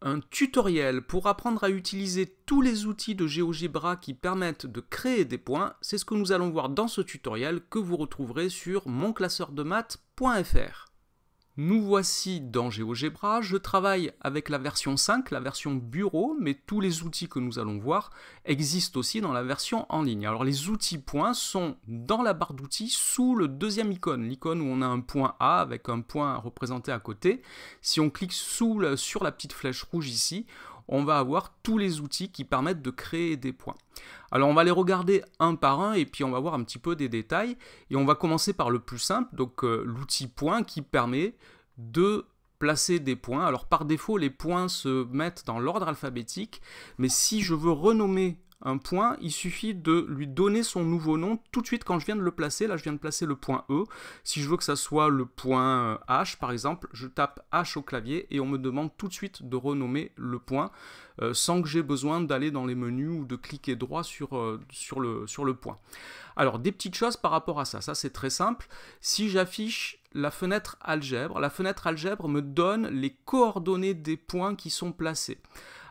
Un tutoriel pour apprendre à utiliser tous les outils de GeoGebra qui permettent de créer des points, c'est ce que nous allons voir dans ce tutoriel que vous retrouverez sur monclasseurdemaths.fr. Nous voici dans GeoGebra, je travaille avec la version 5, la version bureau, mais tous les outils que nous allons voir existent aussi dans la version en ligne. Alors les outils points sont dans la barre d'outils sous le deuxième icône, l'icône où on a un point A avec un point représenté à côté. Si on clique sur la petite flèche rouge ici, on va avoir tous les outils qui permettent de créer des points. Alors on va les regarder un par un et puis on va voir un petit peu des détails. Et on va commencer par le plus simple, donc l'outil point qui permet de placer des points. Alors par défaut, les points se mettent dans l'ordre alphabétique, mais si je veux renommer un point, il suffit de lui donner son nouveau nom tout de suite quand je viens de le placer. Là, je viens de placer le point E. Si je veux que ça soit le point H, par exemple, je tape H au clavier et on me demande tout de suite de renommer le point sans que j'ai besoin d'aller dans les menus ou de cliquer droit sur le point. Alors, des petites choses par rapport à ça. Ça, c'est très simple. Si j'affiche la fenêtre algèbre me donne les coordonnées des points qui sont placés.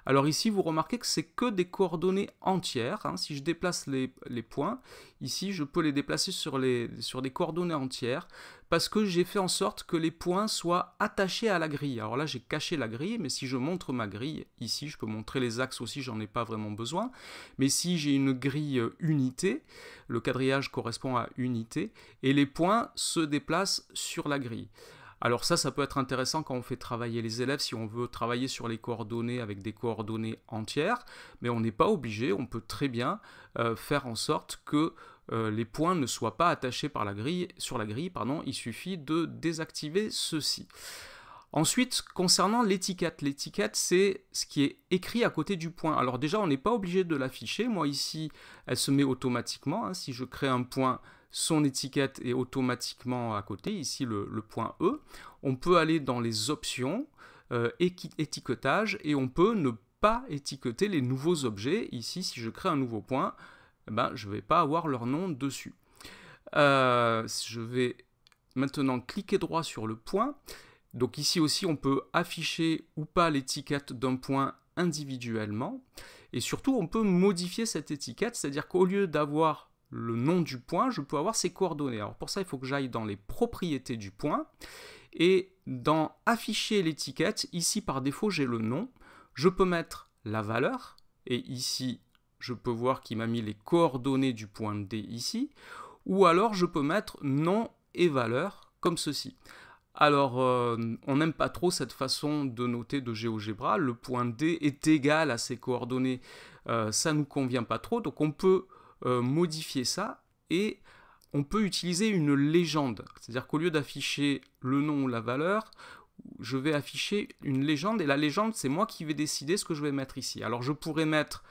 Alors ici, vous remarquez que c'est que des coordonnées entières. Si je déplace les points, ici, je peux les déplacer sur des coordonnées entières parce que j'ai fait en sorte que les points soient attachés à la grille. Alors là, j'ai caché la grille, mais si je montre ma grille, ici, je peux montrer les axes aussi, j'en ai pas vraiment besoin. Mais si j'ai une grille unité, le quadrillage correspond à unité, et les points se déplacent sur la grille. Alors ça peut être intéressant quand on fait travailler les élèves, si on veut travailler sur les coordonnées avec des coordonnées entières, mais on n'est pas obligé, on peut très bien faire en sorte que les points ne soient pas attachés sur la grille, il suffit de désactiver ceci. Ensuite, concernant l'étiquette, c'est ce qui est écrit à côté du point. Alors déjà, on n'est pas obligé de l'afficher, moi ici, elle se met automatiquement, si je crée un point, son étiquette est automatiquement à côté, ici le point E. On peut aller dans les options, étiquetage, et on peut ne pas étiqueter les nouveaux objets. Ici, si je crée un nouveau point, je ne vais pas avoir leur nom dessus. Je vais maintenant cliquer droit sur le point. Donc ici aussi, on peut afficher ou pas l'étiquette d'un point individuellement. Et surtout, on peut modifier cette étiquette, c'est-à-dire qu'au lieu d'avoir le nom du point, je peux avoir ses coordonnées. Alors pour ça, il faut que j'aille dans les propriétés du point. Et dans afficher l'étiquette, ici par défaut, j'ai le nom. Je peux mettre la valeur. Et ici, je peux voir qu'il m'a mis les coordonnées du point D ici. Ou alors, je peux mettre nom et valeur, comme ceci. Alors, on n'aime pas trop cette façon de noter de GeoGebra. Le point D est égal à ses coordonnées. Ça ne nous convient pas trop. Donc, on peut modifier ça et on peut utiliser une légende. C'est-à-dire qu'au lieu d'afficher le nom ou la valeur, je vais afficher une légende. Et la légende, c'est moi qui vais décider ce que je vais mettre ici. Alors, je pourrais mettre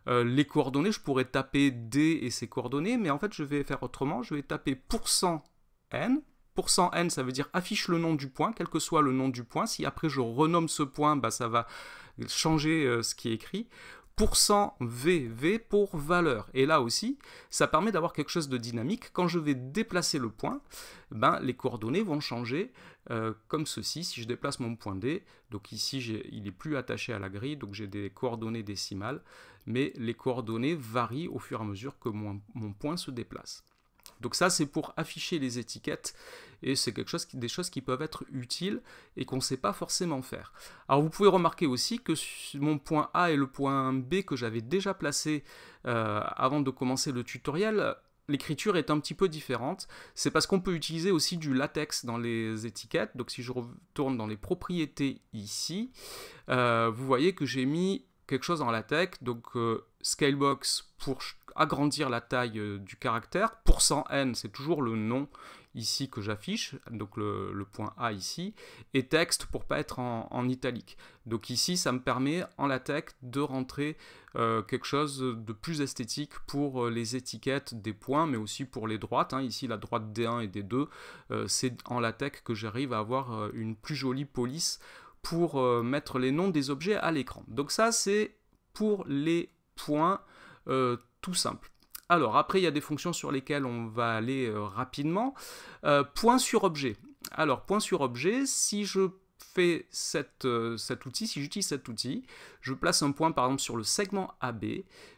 les coordonnées. Je pourrais taper D et ses coordonnées. Mais en fait, je vais faire autrement. Je vais taper %n. %n, ça veut dire affiche le nom du point, quel que soit le nom du point. Si après je renomme ce point, ça va changer ce qui est écrit. %v pour valeur. Et là aussi, ça permet d'avoir quelque chose de dynamique. Quand je vais déplacer le point, les coordonnées vont changer comme ceci. Si je déplace mon point D, donc ici il n'est plus attaché à la grille, donc j'ai des coordonnées décimales, mais les coordonnées varient au fur et à mesure que mon point se déplace. Donc ça, c'est pour afficher les étiquettes, et c'est des choses qui peuvent être utiles et qu'on ne sait pas forcément faire. Alors vous pouvez remarquer aussi que mon point A et le point B que j'avais déjà placé avant de commencer le tutoriel, l'écriture est un petit peu différente. C'est parce qu'on peut utiliser aussi du latex dans les étiquettes. Donc si je retourne dans les propriétés ici, vous voyez que j'ai mis quelque chose en latex, donc scalebox pour agrandir la taille du caractère, %n c'est toujours le nom ici que j'affiche, donc le point A ici, et texte pour pas être en italique. Donc ici ça me permet en latex de rentrer quelque chose de plus esthétique pour les étiquettes des points, mais aussi pour les droites. Ici la droite D1 et D2, c'est en latex que j'arrive à avoir une plus jolie police pour mettre les noms des objets à l'écran. Donc ça c'est pour les points tout simple. Alors après il y a des fonctions sur lesquelles on va aller rapidement. Point sur objet. Alors point sur objet, si je fais cet outil, si j'utilise cet outil, je place un point par exemple sur le segment AB,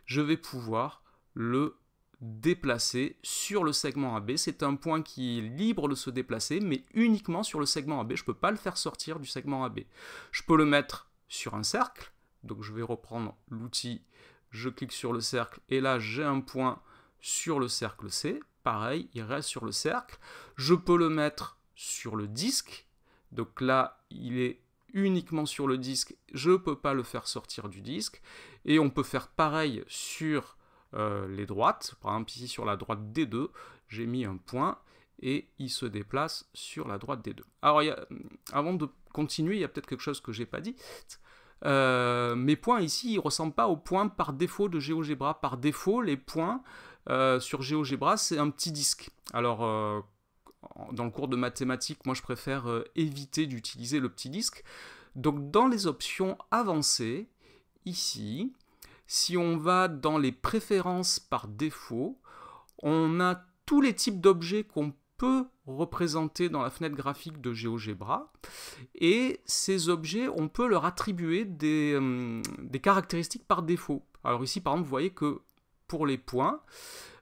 je vais pouvoir le déplacer sur le segment AB. C'est un point qui est libre de se déplacer, mais uniquement sur le segment AB. Je ne peux pas le faire sortir du segment AB. Je peux le mettre sur un cercle, donc je vais reprendre l'outil, je clique sur le cercle, et là j'ai un point sur le cercle C. Pareil, il reste sur le cercle. Je peux le mettre sur le disque, donc là il est uniquement sur le disque, je ne peux pas le faire sortir du disque, et on peut faire pareil sur les droites. Par exemple ici sur la droite D2, j'ai mis un point et il se déplace sur la droite D2. Alors avant de continuer, il y a peut-être quelque chose que j'ai pas dit. Mes points ici, ils ne ressemblent pas aux points par défaut de GeoGebra. Par défaut, les points sur GeoGebra, c'est un petit disque. Alors dans le cours de mathématiques, moi je préfère éviter d'utiliser le petit disque. Donc dans les options avancées, ici, si on va dans les préférences par défaut, on a tous les types d'objets qu'on peut représenter dans la fenêtre graphique de GeoGebra. Et ces objets, on peut leur attribuer des caractéristiques par défaut. Alors ici, par exemple, vous voyez que pour les points,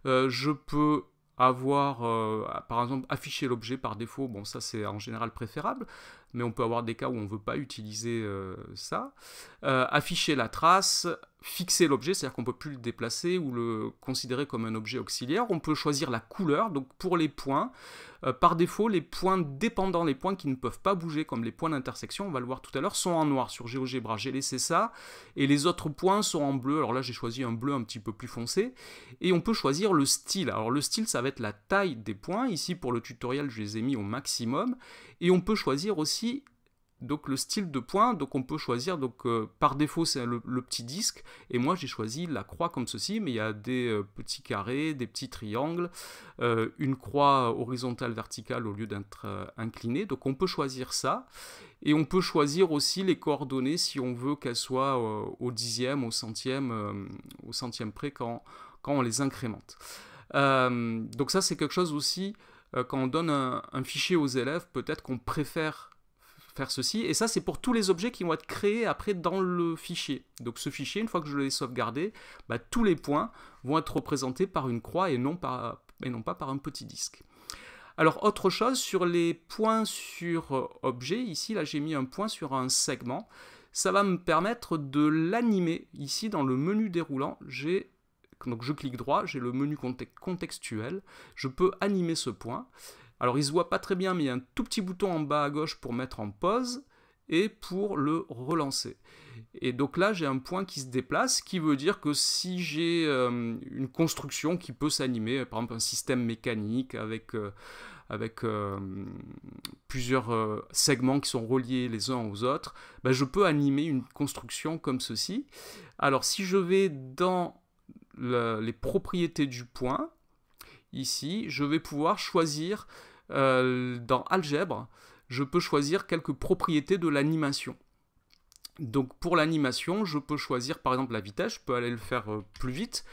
je peux avoir, par exemple, afficher l'objet par défaut. Bon, ça c'est en général préférable, mais on peut avoir des cas où on ne veut pas utiliser ça. Afficher la trace, fixer l'objet, c'est-à-dire qu'on ne peut plus le déplacer ou le considérer comme un objet auxiliaire. On peut choisir la couleur, donc pour les points, par défaut, les points dépendants, les points qui ne peuvent pas bouger, comme les points d'intersection, on va le voir tout à l'heure, sont en noir sur GeoGebra. J'ai laissé ça, et les autres points sont en bleu. Alors là, j'ai choisi un bleu un petit peu plus foncé, et on peut choisir le style. Alors le style, ça va être la taille des points. Ici, pour le tutoriel, je les ai mis au maximum, et on peut choisir aussi donc le style de point. Donc on peut choisir, donc par défaut c'est le petit disque, et moi j'ai choisi la croix comme ceci, mais il y a des petits carrés, des petits triangles, une croix horizontale verticale au lieu d'être inclinée. Donc on peut choisir ça, et on peut choisir aussi les coordonnées si on veut qu'elles soient au dixième, au centième près quand on les incrémente. Donc ça c'est quelque chose aussi, quand on donne un fichier aux élèves, peut-être qu'on préfère faire ceci, et ça c'est pour tous les objets qui vont être créés après dans le fichier. Donc ce fichier, une fois que je l'ai sauvegardé, tous les points vont être représentés par une croix et non pas par un petit disque. Alors autre chose, sur les points sur objet, ici là j'ai mis un point sur un segment, ça va me permettre de l'animer. Ici dans le menu déroulant, donc je clique droit, j'ai le menu contextuel, je peux animer ce point. Alors il ne se voit pas très bien, mais il y a un tout petit bouton en bas à gauche pour mettre en pause et pour le relancer. Et donc là j'ai un point qui se déplace, qui veut dire que si j'ai une construction qui peut s'animer, par exemple un système mécanique avec plusieurs segments qui sont reliés les uns aux autres, je peux animer une construction comme ceci. Alors si je vais dans les propriétés du point, ici, je vais pouvoir choisir, dans Algèbre, je peux choisir quelques propriétés de l'animation. Donc pour l'animation, je peux choisir par exemple la vitesse, je peux aller le faire plus vite.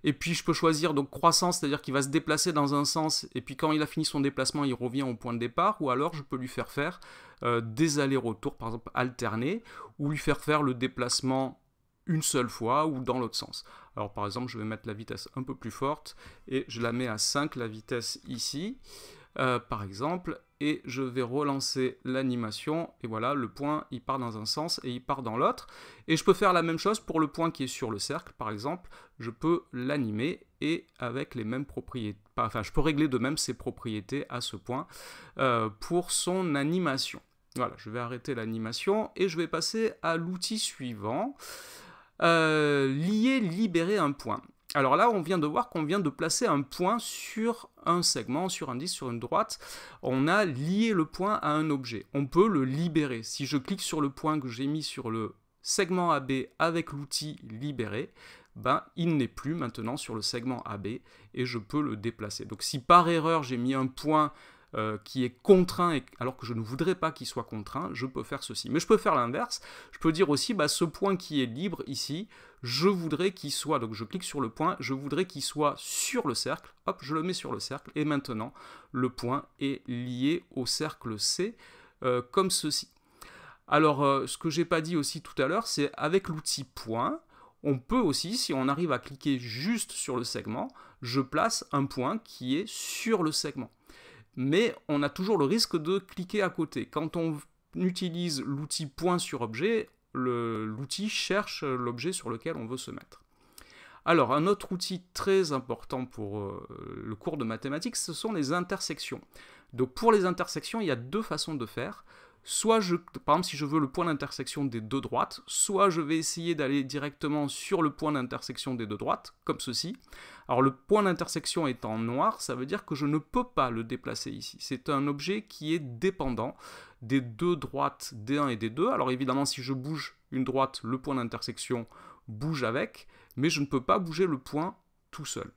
Et puis je peux choisir donc croissance, c'est-à-dire qu'il va se déplacer dans un sens, et puis quand il a fini son déplacement, il revient au point de départ. Ou alors je peux lui faire faire des allers-retours, par exemple alternés, ou lui faire faire le déplacement une seule fois ou dans l'autre sens. Alors par exemple, je vais mettre la vitesse un peu plus forte et je la mets à 5, la vitesse ici, par exemple, et je vais relancer l'animation, et voilà, le point il part dans un sens et il part dans l'autre. Et je peux faire la même chose pour le point qui est sur le cercle, par exemple, je peux l'animer et avec les mêmes propriétés, enfin je peux régler de même ses propriétés à ce point pour son animation. Voilà, je vais arrêter l'animation et je vais passer à l'outil suivant. Lier, libérer un point. Alors là, on vient de voir qu'on vient de placer un point sur un segment, sur un disque, sur une droite. On a lié le point à un objet. On peut le libérer. Si je clique sur le point que j'ai mis sur le segment AB avec l'outil libérer, il n'est plus maintenant sur le segment AB et je peux le déplacer. Donc si par erreur j'ai mis un point qui est contraint, alors que je ne voudrais pas qu'il soit contraint, je peux faire ceci. Mais je peux faire l'inverse, je peux dire aussi, ce point qui est libre ici, je voudrais qu'il soit, donc je clique sur le point, je voudrais qu'il soit sur le cercle, hop, je le mets sur le cercle, et maintenant, le point est lié au cercle C, comme ceci. Alors, ce que j'ai pas dit aussi tout à l'heure, c'est avec l'outil point, on peut aussi, si on arrive à cliquer juste sur le segment, je place un point qui est sur le segment. Mais on a toujours le risque de cliquer à côté. Quand on utilise l'outil point sur objet, l'outil cherche l'objet sur lequel on veut se mettre. Alors, un autre outil très important pour le cours de mathématiques, ce sont les intersections. Donc pour les intersections, il y a deux façons de faire. Soit, par exemple, si je veux le point d'intersection des deux droites, soit je vais essayer d'aller directement sur le point d'intersection des deux droites, comme ceci. Alors le point d'intersection étant noir, ça veut dire que je ne peux pas le déplacer ici. C'est un objet qui est dépendant des deux droites D1 et D2. Alors évidemment, si je bouge une droite, le point d'intersection bouge avec, mais je ne peux pas bouger le point tout seul.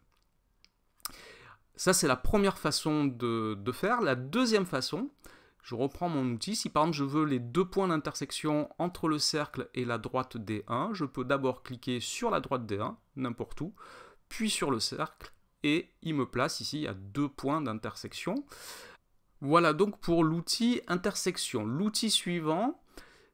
Ça, c'est la première façon de faire. La deuxième façon, je reprends mon outil. Si par exemple je veux les deux points d'intersection entre le cercle et la droite D1, je peux d'abord cliquer sur la droite D1, n'importe où, puis sur le cercle, et il me place ici, il y a deux points d'intersection. Voilà donc pour l'outil intersection. L'outil suivant,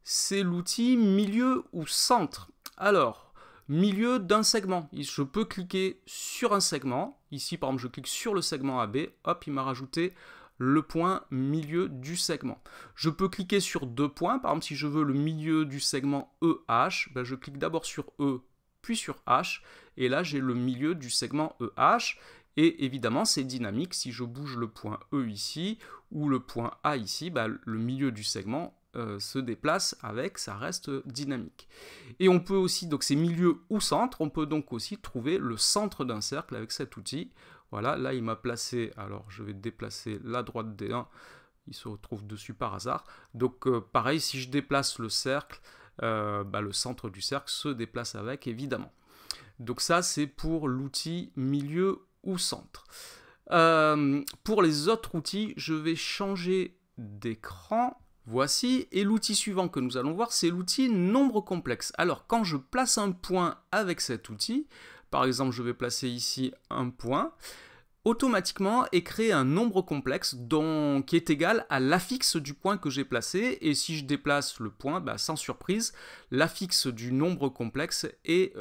c'est l'outil milieu ou centre. Alors, milieu d'un segment. Je peux cliquer sur un segment. Ici, par exemple, je clique sur le segment AB. Hop, il m'a rajouté le point milieu du segment. Je peux cliquer sur deux points. Par exemple, si je veux le milieu du segment EH, ben je clique d'abord sur E, puis sur H. Et là, j'ai le milieu du segment EH. Et évidemment, c'est dynamique. Si je bouge le point E ici ou le point A ici, ben, le milieu du segment se déplace avec, ça reste dynamique. Et on peut aussi, donc c'est milieu ou centre, on peut donc aussi trouver le centre d'un cercle avec cet outil. Voilà, là il m'a placé, alors je vais déplacer la droite D1, il se retrouve dessus par hasard. Donc pareil, si je déplace le cercle, le centre du cercle se déplace avec, évidemment. Donc ça c'est pour l'outil milieu ou centre. Pour les autres outils, je vais changer d'écran. Voici, et l'outil suivant que nous allons voir, c'est l'outil nombre complexe. Alors, quand je place un point avec cet outil, par exemple, je vais placer ici un point, automatiquement est créé un nombre complexe qui est égal à l'affixe du point que j'ai placé, et si je déplace le point, sans surprise, l'affixe du nombre complexe est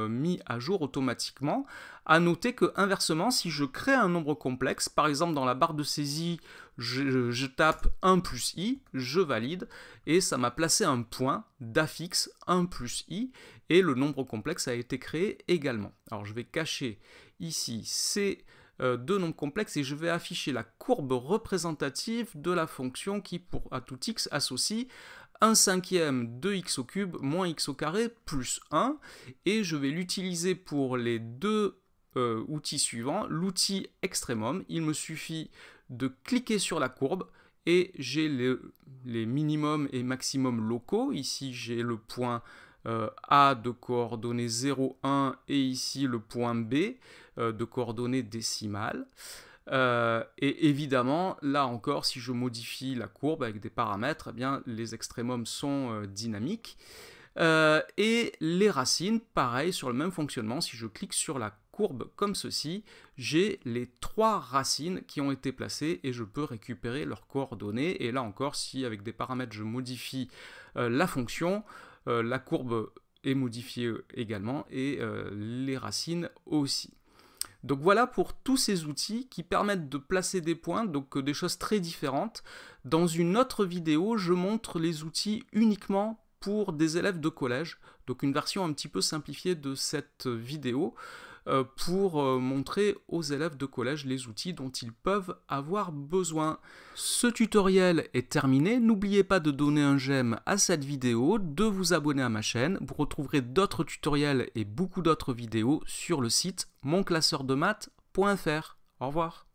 mis à jour automatiquement. À noter que inversement, si je crée un nombre complexe, par exemple dans la barre de saisie, je tape 1 plus i, je valide, et ça m'a placé un point d'affixe 1 plus i, et le nombre complexe a été créé également. Alors je vais cacher ici ces deux nombres complexes et je vais afficher la courbe représentative de la fonction qui, à tout x, associe 1/5 de x au cube moins x au carré plus 1, et je vais l'utiliser pour les deux outils suivants. L'outil extrémum, il me suffit de cliquer sur la courbe et j'ai les minimums et maximums locaux. Ici j'ai le point A de coordonnées 0, 1 et ici le point B de coordonnées décimales. Et évidemment, là encore, si je modifie la courbe avec des paramètres, eh bien, les extrémums sont dynamiques. Et les racines, pareil, sur le même fonctionnement, si je clique sur la courbe comme ceci, j'ai les trois racines qui ont été placées et je peux récupérer leurs coordonnées. Et là encore, si avec des paramètres je modifie la fonction, la courbe est modifiée également et les racines aussi. Donc voilà pour tous ces outils qui permettent de placer des points, donc des choses très différentes. Dans une autre vidéo, je montre les outils uniquement pour des élèves de collège, donc une version un petit peu simplifiée de cette vidéo pour montrer aux élèves de collège les outils dont ils peuvent avoir besoin. Ce tutoriel est terminé, n'oubliez pas de donner un j'aime à cette vidéo, de vous abonner à ma chaîne, vous retrouverez d'autres tutoriels et beaucoup d'autres vidéos sur le site monclasseurdemaths.fr. Au revoir.